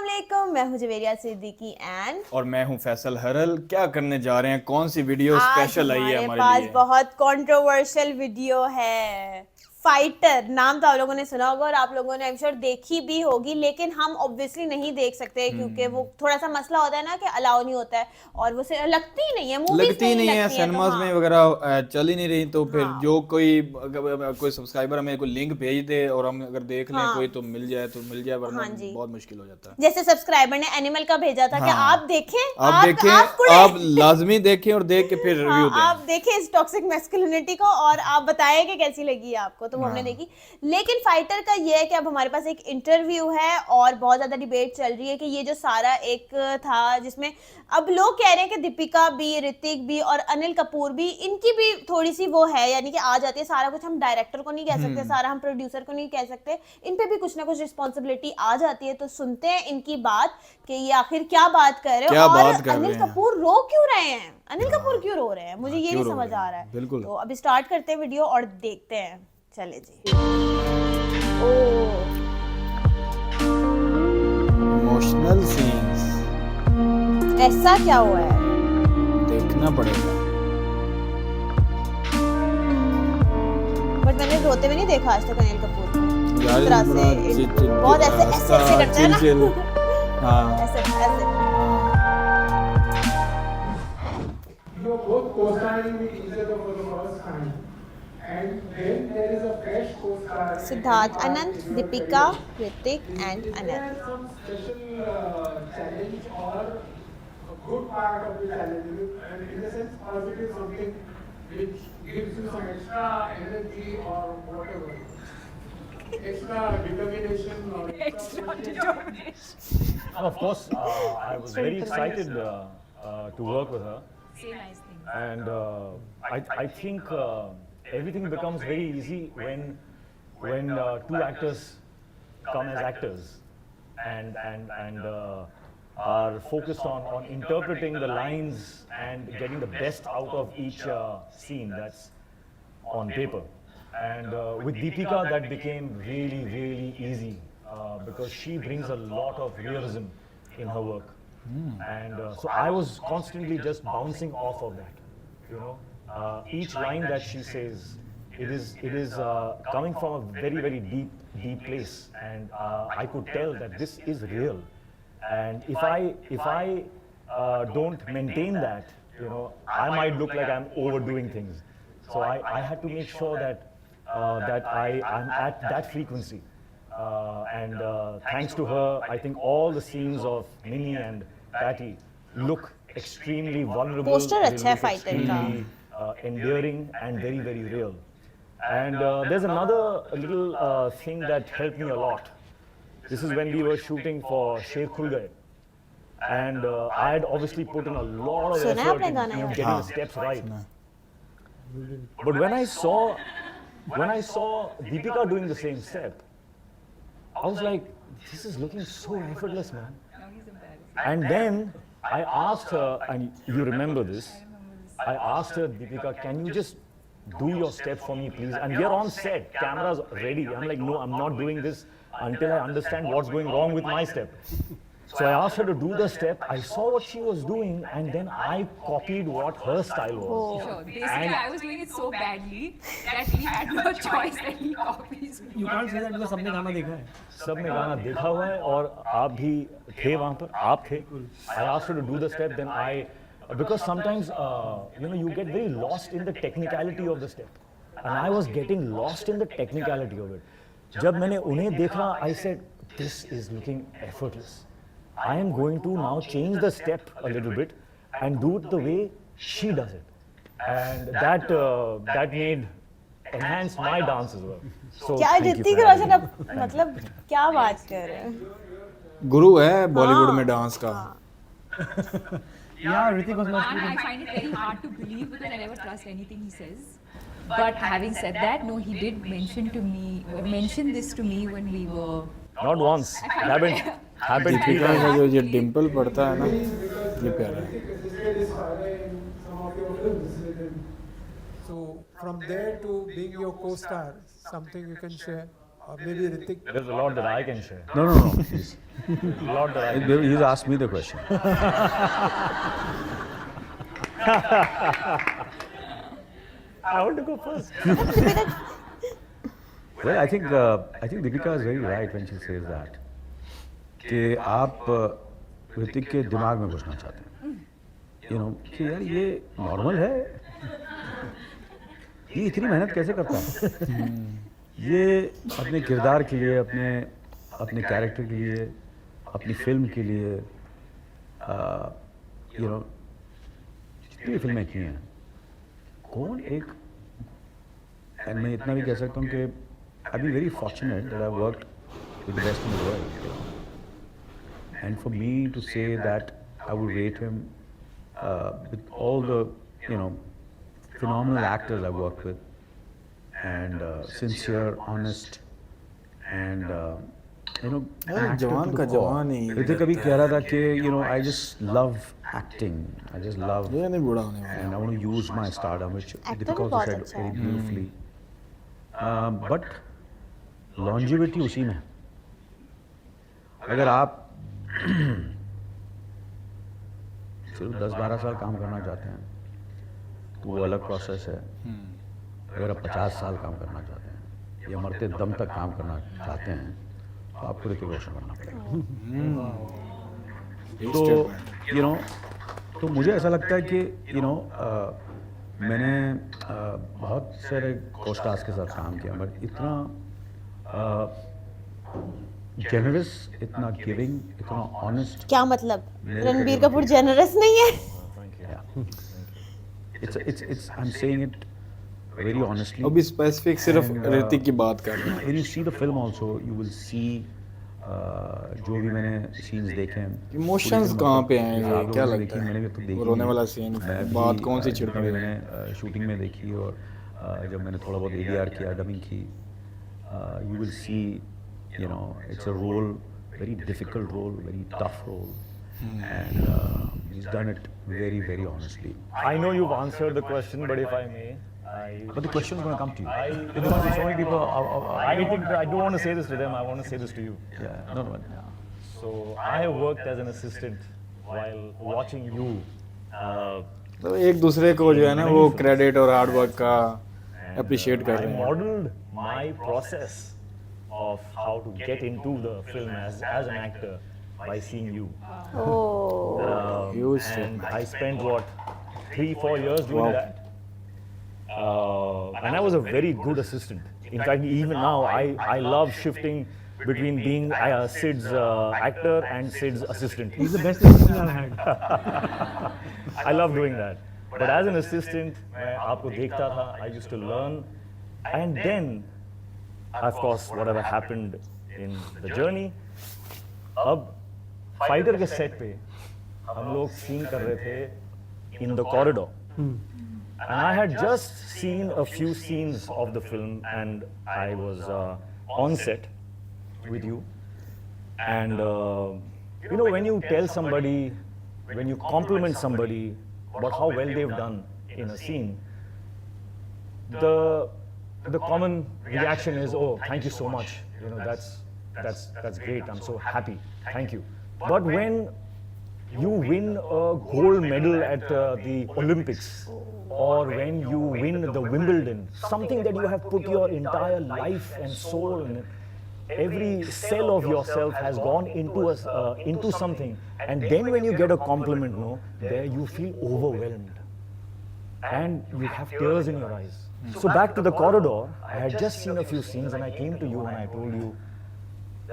अस्सलामुअलैकुम, मैं हूँ जवेरिया सिद्दीकी एंड और मैं हूं फैसल हरल। क्या करने जा रहे हैं? कौन सी वीडियो आज स्पेशल आई है हमारे पास लिए? बहुत कंट्रोवर्शियल वीडियो है। फाइटर नाम तो आप लोगों ने सुना होगा और आप लोगों ने आई एम श्योर देखी भी होगी, लेकिन हम ऑब्वियसली नहीं देख सकते क्योंकि वो थोड़ा सा मसला होता है ना कि अलाउ नहीं होता है और वो से लगती ही नहीं है, मूवीज लगती में ही नहीं नहीं है, लगती है। तो सिनेमाज हाँ में वगैरह चल ही नहीं रही। तो फिर हाँ जो कोई सब्सक्राइबर हमें कोई लिंक भेज दे और हम अगर देख लें कोई हाँ तो मिल जाए, वरना हाँ जी, बहुत मुश्किल हो जाता है। जैसे सब्सक्राइबर ने एनिमल का भेजा था कि आप हाँ, देखें, आप आप देखें, कुड़े आप लाजमी देखें और देख के फिर हाँ रिव्यू दें। आप देखें इस टॉक्सिक मैस्कुलिनिटी को और आप बताएं कि कैसी लगी है आपको। तो वो हमने हाँ, देखी। लेकिन फाइटर का ये है कि अब हमारे पास एक इंटरव्यू है और बहुत ज्यादा डिबेट चल रही है कि ये जो सारा एक था जिसमें अब लोग कह रहे हैं कि दीपिका भी, ऋतिक भी और अनिल कपूर भी, इनकी भी थोड़ी सी वो है, यानी कि आ जाती है। सारा कुछ हम डायरेक्टर को नहीं कह सकते, सारा हम प्रोड्यूसर को नहीं कह सकते, इन पे भी कुछ ना कुछ रिस्पॉन्सिबिलिटी आ जाती है। तो सुनते हैं इनकी बात कि ये आखिर क्या बात कर रहे क्या हैं और बात कर अनिल रहे हैं। कपूर रो क्यों रहे हैं, अनिल कपूर हाँ, क्यों रो रहे हैं, मुझे हाँ, ये क्यों नहीं रो समझ रहे आ रहा हैं? है। बिल्कुल। तो अभी स्टार्ट करते हैं वीडियो और देखते हैं। चले जी। ओ इमोशनल सीन्स ऐसा क्या हुआ है? देखना पड़ेगा। बट मैंने रोते हुए नहीं देखा आज तक अनिल कपूर को यार इस तरह बड़ा से। बहुत ऐसे ऐसे ऐसे करते हैं चिल ना हाँ ऐसे ऐसे। You're both co-starring with each other for the first time, and then there is a fresh co-star and Siddharth, part Anant, in your Deepika, career. Hrithik and Is Anil. there some special challenge or a good part of the challenge, and in the sense positive something which gives you some extra energy or whatever, extra determination or extra motivation? Of course, I was very excited to work with her, Say nice things. and I think everything becomes very easy when two actors come as actors and are focused on interpreting the lines and getting the best out of each scene that's on paper. And with Deepika, that became really easy because she brings a lot of realism in her work. And so I was constantly just bouncing off of that. You know, each line that she says, it is coming from a very deep place, and I could tell that this is real. And if I don't maintain that, you know, I might look like I'm overdoing things. So I had to make sure that I'm at that frequency. And thanks to her, I think all the scenes of Minnie and Patty look extremely vulnerable. Poster They अच्छा है look fighter का। extremely endearing and very real. And there's another little thing that helped me a lot. This is when we were shooting for Sher Khul Gaye. And I had obviously put in a lot of सुना है effort आपने in गाना getting यार? the steps right. But when I saw Deepika doing the same step, I was like, this is looking so effortless, man. Now he's embarrassed. And then I asked her, and you remember this, I asked her, Deepika, can you just do your step for me, please? And we are on set, camera's ready. I'm like, no, I'm not doing this until I understand what's going wrong with my step. So I asked her to do the step. I saw what she was doing, and then I copied what her style was. Sure. Basically, I was doing it so badly that he had no choice that he copies me. You can't say that because सबने गाना देखा है. सबने गाना देखा हुआ है और आप भी थे वहाँ पर, आप थे. I asked her to do the step, then because sometimes you get very lost in the technicality of the step, and I was getting lost in the technicality of it. जब मैंने उन्हें देखा, I said, this is looking effortless. I am going to now change the step a little bit and do it the way she does it, and that made enhanced my dance as well. So क्या thank you Hrithik for Roshan having अब me. मतलब क्या बात कर रहे हैं? गुरु है बॉलीवुड में डांस का। Yeah, Hrithik was much And I find it very hard to believe because I never trust anything he says. But having said that, no, he did mention this to me when we were. Not once. Happened three Deepika times. का जो ये डिम्पल पड़ता है ना, ये प्यारा है। Assisted his father in some of your films with him. So from there to being your co-star, something you can share? Or maybe Hrithik. There's a lot that I can share. No. Please. A lot that I can He's asked me the question. I want to go first. Well, I think Deepika is very right when she says that. कि आप ऋतिक के दिमाग में घुसना चाहते हैं, कि यार ये नॉर्मल है, ये इतनी मेहनत कैसे करता है, ये अपने किरदार के लिए, अपने कैरेक्टर के लिए, अपनी फिल्म के लिए, जितनी फिल्में की हैं, कौन एक, एंड मैं इतना भी कह सकता हूँ कि I be very fortunate that I worked with the best in the world. And for me to say that I would rate him with all the, phenomenal actors I worked with, and sincere, honest, and जवान का जवान ही. ऋतिक कभी कह रहा था कि I just love acting. I just love. ये नहीं बूढ़ा होने वाला. And I want to use my stardom, which Actor Deepika भी also बहुत said अच्छा very है. beautifully. But longevity उसी में है. अगर आप सिर्फ 10-12 साल काम करना चाहते हैं तो वो अलग प्रोसेस है. अगर आप 50 साल काम करना चाहते हैं या मरते दम तक काम करना चाहते हैं तो आपको ऋतिक रोशन करना पड़ेगा. तो मुझे ऐसा लगता है कि मैंने बहुत सारे कोस्टार्स के साथ काम किया, बट इतना जेनरस, इतना गिविंग, इतना ऑनेस्ट. क्या मतलब रणबीर कपूर जेनरस नहीं है? It's I'm saying it very honestly. अभी स्पेसिफिक सिर्फ And, ऋतिक की बात कर रहे हैं. When you see the film also, you will see जो भी मैंने सीन्स देखे हैं. इमोशंस कहाँ पे हैं? आप क्या लोगों ने लगता देखी, मैंने भी तो है? देखी. रोने वाला सीन, मैं बात भी, कौन सी जितना छिड़कने भी लगी? मैंने शूटिंग में देखी और जब मैंने थोड़ा बहुत ADR किया, डबिंग की, you will see, it's a role, very difficult role, very tough role, and he's done it very, very honestly. I know you've answered the question, but if I may, But the question is going to come to you. because So many people I think I don't want to say this to them. I want to say this to you. Yeah, no. So I have worked as an assistant while watching you. तो एक दूसरे को जो है ना वो credit और hard work का अप्रिशिएट कर I रहे हैं. modeled my process of how to get into the film as an actor by seeing you. Oh. And I spent what 3-4 years doing Wow. that. And I was a very good assistant. In fact, even now, I love shifting between being Sid's actor and Sid's assistant. He's the best assistant I've had. I love doing that. But as an assistant, मैं आपको देखता था. I used to learn, and then, of course, whatever happened in the journey. अब fighter के set पे हम लोग scene कर रहे थे in the corridor. And I had just seen a few scenes of the film, and I was on set with you. And when you tell somebody, when you compliment somebody about how well they've done in a scene, the common reaction is, "Oh, thank you so much. That's great. I'm so happy. Thank you." But when you win a gold medal at the Olympics, or when you win the Wimbledon, something that you have put your entire life and soul in, every cell of yourself has gone into something, and then when you get a compliment, there you feel overwhelmed, and you have tears in your eyes. So back to the corridor, I had just seen a few scenes, and I came to you and I told you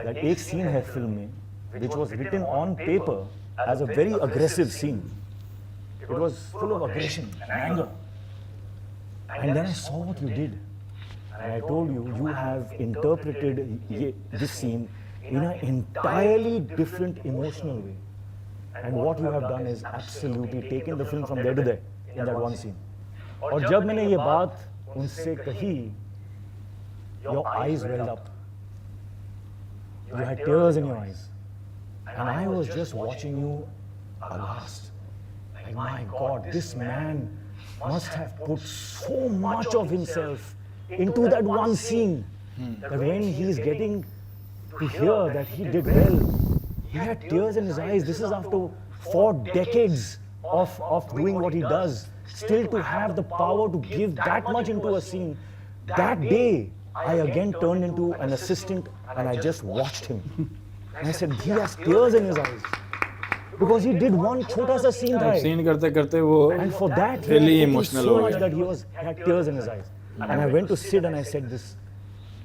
that एक scene है film में, which was written on paper as a very aggressive scene. It was full of aggression and anger. And then I saw what you did. And I told you, you have interpreted this scene in an entirely different emotional way. And what you have done is absolutely taken the film from there to there in that one scene. और जब मैंने ये बात उनसे कही, your eyes welled up. You had tears in your eyes. And I was just watching you aghast. Like, my God, this man must have put so much of himself into that one scene. That when he's getting to hear that he did well, he had tears in his eyes. This is after 4 decades of doing what he does. Still to have the power to give that much into a scene. That day, I again turned into an assistant and I just watched him. And I said, he has tears in his eyes. Because he did one chota sa scene right. Scene करते करते वो And for that, he really had emotional so हो much गया. that he had tears in his eyes. And I went to Sid and I said this.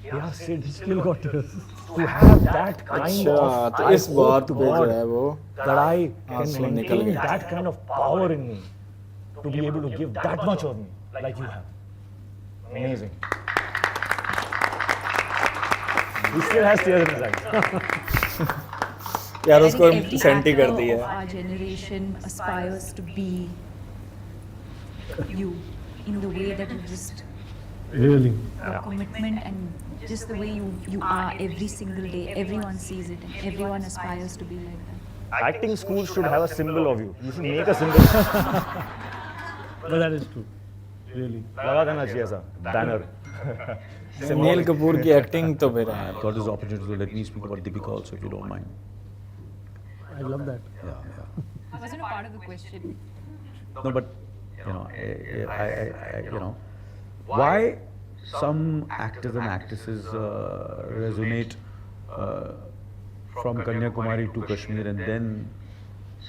Yeah, Sid, Still got tears. to have that kind अच्छा of, तो I इस hope बात to पे जो God है वो that I can आंसू निकल maintain गए. that kind of power in me to be able to give that much of me like you have. Amazing. He still has tears in his eyes. यार I उसको think every senti कर actor दिया. of our generation aspires to be you in the way that you just Really. your commitment and just the way you are every single day. Everyone sees it and everyone aspires to be like that. Acting schools should have a symbol of you. You should make a symbol. But that is true. Really. लगा देना चाहिए ऐसा banner. Anil Kapoor की acting तो फिर है. I've got this opportunity, so let me speak about Deepika also, if you don't mind. I love that. Yeah. I wasn't a part of the question. No, but you know, you know, why some actors and actresses resonate from Kanyakumari to Kashmir, and then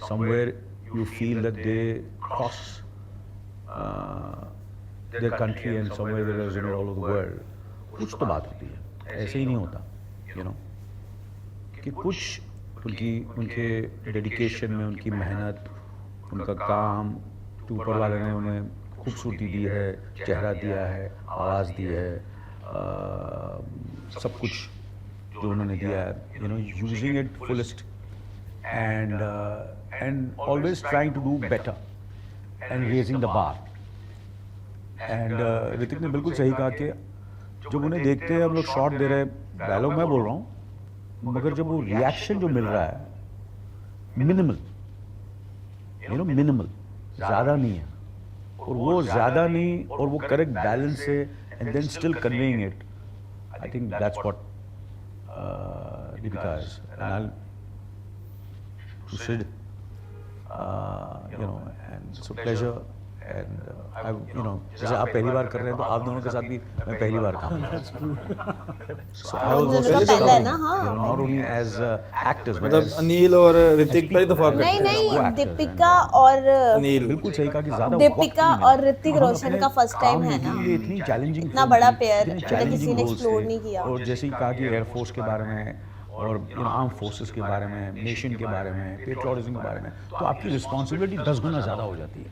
somewhere you feel that they cross their country and somewhere they resonate all over the world. कुछ तो बात होती है, ऐसे ही नहीं होता, you know, कि कुछ उनके डेडिकेशन में, उनकी मेहनत, उनका काम, ऊपर वाले ने उन्हें खूबसूरती दी है, चेहरा दिया है, आवाज़ दी है, सब कुछ जो उन्होंने दिया है, you know, using it fullest and always trying to do better and raising the bar. And Hrithik ने बिल्कुल सही कहा कि जब उन्हें देखते हैं हम लोग शॉट दे रहे हैं, डायलॉग मैं बोल रहा हूँ, मगर जब वो रिएक्शन जो मिल रहा है मिनिमल, यू नो, मिनिमल, ज़्यादा नहीं है, और वो ज़्यादा नहीं और वो करेक्ट बैलेंस है, and then still conveying it, I think that's what Deepika is. And I too Sid, you know, and it's a pleasure. And I, you know, जैसे आप पहली बार कर रहे हैं तो आप दोनों के साथ भी मैं पहली बार काम कर रहा हूँ. So I was also पहले है discovering, ना, हाँ. you know, not only as actors, but मतलब as अनिल और ऋतिक पहली दफा करते नहीं हैं. नहीं, दीपिका और अनिल बिल्कुल सही कहा कि ज़्यादा दीपिका वक्त नहीं और मिला. ऋतिक हम रोशन अपने का first time काम है के ना. लिए इतनी चैलेंजिंग इतना बड़ा pair, मतलब किसी ने explore नहीं किया. और जैसे ही कहा कि एयरफोर्स के बारे में और आर्म फोर्सेस के बारे में, नेशन के बारे में, पेट्रियोटिज्म के बारे में, तो आपकी रिस्पॉन्सिबिलिटी 10 गुना ज़्यादा हो जाती है.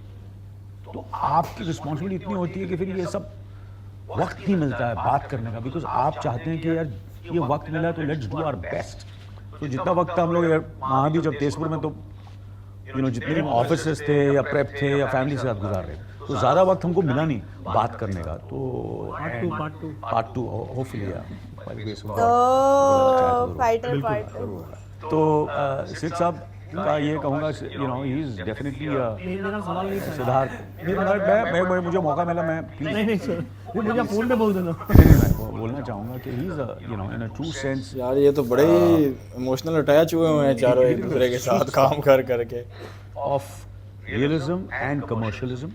तो आपकी रिस्पॉन्सिबिलिटी इतनी होती है कि फिर ये सब वक्त नहीं मिलता है बात करने का, बिकॉज आप चाहते हैं कि यार ये वक्त मिला तो लेट्स डू आवर बेस्ट. तो जितना वक्त हम लोग वहाँ भी जब तेजपुर में, तो यू नो, जितने भी ऑफिसर्स थे या प्रेप थे या फैमिली के साथ गुजार रहे, तो ज़्यादा वक्त हमको मिला नहीं बात करने का. तो part two hopefully fighter part. तो सिद्ध साहब का ये कहूँगा, you know, he is definitely मेरा सवाल नहीं था. सिद्धार्थ. मैं मुझे मौका मिला, मैं प्लीज नहीं सर, वो मुझे फोन पे बोल देना. मैं बोलना चाहूँगा कि he is, you know, in a true sense, यार ये तो बड़े ही इमोशनल अटैच हुए हुए हैं चारों एक दूसरे के साथ काम कर करके. of realism and commercialism,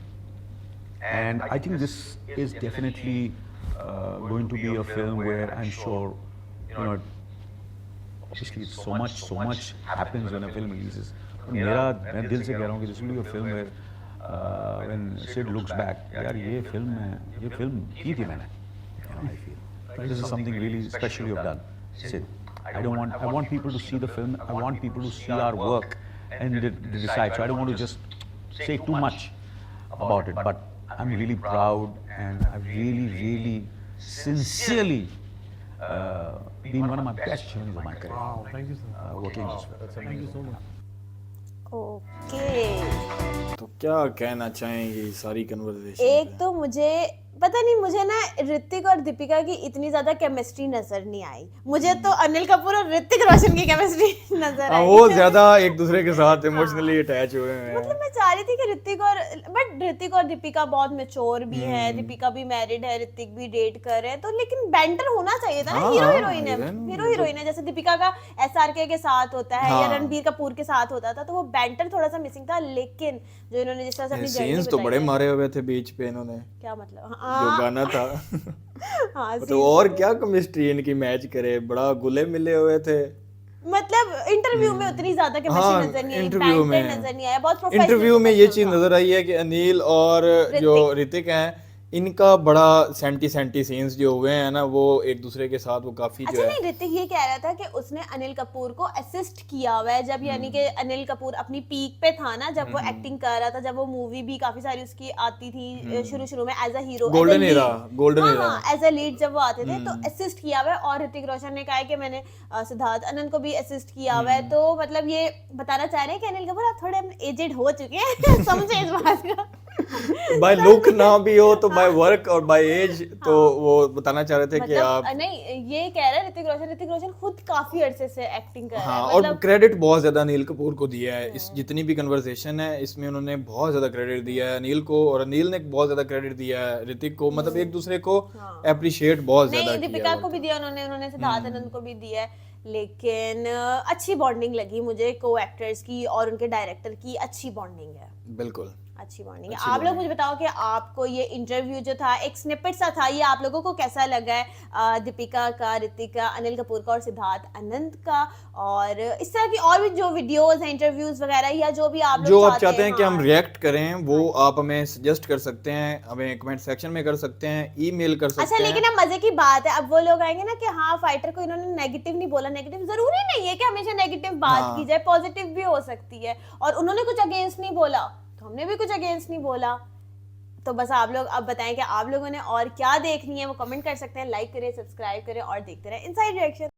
and I think this is definitely going to be a film where I'm sure, you know, obviously so much happens when a film releases. मैं दिल से कह रहा हूँ कि this will be a film where when Sid looks back, यार ये film की थी मैंने, you know, I feel this is something really special you've done, Sid. I want people to see the film. I want people to see our work and decide. So I don't want to just say too much about it, but I'm really proud, and I've really sincerely been one of my best journeys of my career. Wow, thank you sir. Working this way. Thank you so much. Okay. तो क्या कहना चाहेंगे सारी conversation? एक तो मुझे पता नहीं, मुझे ना ऋतिक और दीपिका की इतनी ज्यादा केमिस्ट्री नजर नहीं आई। मुझे तो अनिल कपूर और ऋतिक रोशन की केमिस्ट्री नजर आई। वो ज्यादा एक दूसरे के साथ इमोशनली अटैच हुए हैं। मतलब मैं चाह रही थी कि ऋतिक और दीपिका बहुत मेच्योर भी है, दीपिका भी मैरिड है, ऋतिक भी डेट कर रहे हैं, तो लेकिन बैंटर होना चाहिए था ना। हाँ, हीरो हीरोइन है, हीरोइन, हीरो हीरोइन है, जैसे दीपिका का एसआरके के साथ होता है या हाँ। रणबीर कपूर के साथ होता था, तो वो बैंटर थोड़ा सा मिसिंग था। लेकिन जो इन्होंने जिस तरह से अपनी जर्नी सीन्स तो बताई बड़े है, मारे हुए थे बीच पे इन्होंने, क्या मतलब, जो हाँ गाना था। हाँ तो और क्या केमिस्ट्री इनकी मैच करे, बड़ा गुले मिले हुए थे। मतलब इंटरव्यू में उतनी ज्यादा केमिस्ट्री हाँ, नजर नहीं आई, इंटरव्यू में बैंटर नजर नहीं आया, बहुत प्रोफेशनल इंटरव्यू में ये चीज था। नजर आई है कि अनिल और जो ऋतिक हैं, इनका बड़ा सेंटी सीन्स जो हुए हैं ना, वो एक दूसरे के साथ वो काफी जो अच्छा है। नहीं, ऋतिक ये कह रहा था कि उसने अनिल कपूर को असिस्ट किया हुआ है जब, यानी कि अनिल कपूर अपनी पीक पे था ना, जब वो एक्टिंग कर रहा था, जब वो मूवी भी काफी सारी उसकी आती थी शुरू में as a hero, golden era, golden era. हाँ एज अ लीड जब वो आते थे, तो असिस्ट किया हुआ है। और ऋतिक रोशन ने कहा है कि मैंने सिद्धार्थ आनंद को भी असिस्ट किया हुआ है। तो मतलब ये बताना चाह रहे हैं कि अनिल कपूर आप थोड़े एजेड हो चुके हैं। समझे इस बात को। बाय लुक ना भी हो तो बाय वर्क और बाय एज, तो वो बताना चाह रहे थे कि मतलब आप। नहीं, ये कह रहा है ऋतिक रोशन खुद काफी अरसे से एक्टिंग कर रहा हाँ, है, और मतलब क्रेडिट बहुत ज्यादा अनिल कपूर को दिया है। इस जितनी भी कन्वर्सेशन है इसमें उन्होंने बहुत ज्यादा क्रेडिट दिया है अनिल को, और अनिल ने बहुत ज्यादा क्रेडिट दिया है ऋतिक को। मतलब एक दूसरे को अप्रिशिएट बहुत ज्यादा नहीं, किया दीपिका हुआ को भी दिया उन्होंने सिद्धार्थ आनंद को भी दिया है। लेकिन अच्छी बॉन्डिंग लगी मुझे को एक्टर्स की और उनके डायरेक्टर की, अच्छी बॉन्डिंग है, बिल्कुल अच्छी बॉन्डिंग है। आप लोग मुझे बताओ कि आपको ये इंटरव्यू जो था, एक स्निपेट सा था, ये आप लोगों को कैसा लगा है? दीपिका का, ऋतिक का, अनिल कपूर का और सिद्धार्थ आनंद का, और इस तरह की और भी जो वीडियोस हैं, इंटरव्यूज वगैरह, या जो भी आप जो लोग आप चाहते हैं कि हम हाँ। रिएक्ट करें, वो आप हमें सजेस्ट कर सकते हैं, हमें कमेंट सेक्शन में कर सकते हैं, ईमेल कर सकते अच्छा, हैं। लेकिन अब मजे की बात है, अब वो लोग आएंगे ना कि हाँ फाइटर को इन्होंने नेगेटिव नहीं बोला। नेगेटिव जरूरी नहीं है कि हमेशा नेगेटिव बात हाँ। की जाए, पॉजिटिव भी हो सकती है। और उन्होंने कुछ अगेंस्ट नहीं बोला तो हमने भी कुछ अगेंस्ट नहीं बोला। तो बस आप लोग अब बताएं कि आप लोगों ने और क्या देखनी है, वो कमेंट कर सकते हैं। लाइक करें, सब्सक्राइब करें और देखते रहें इनसाइड रिएक्शन।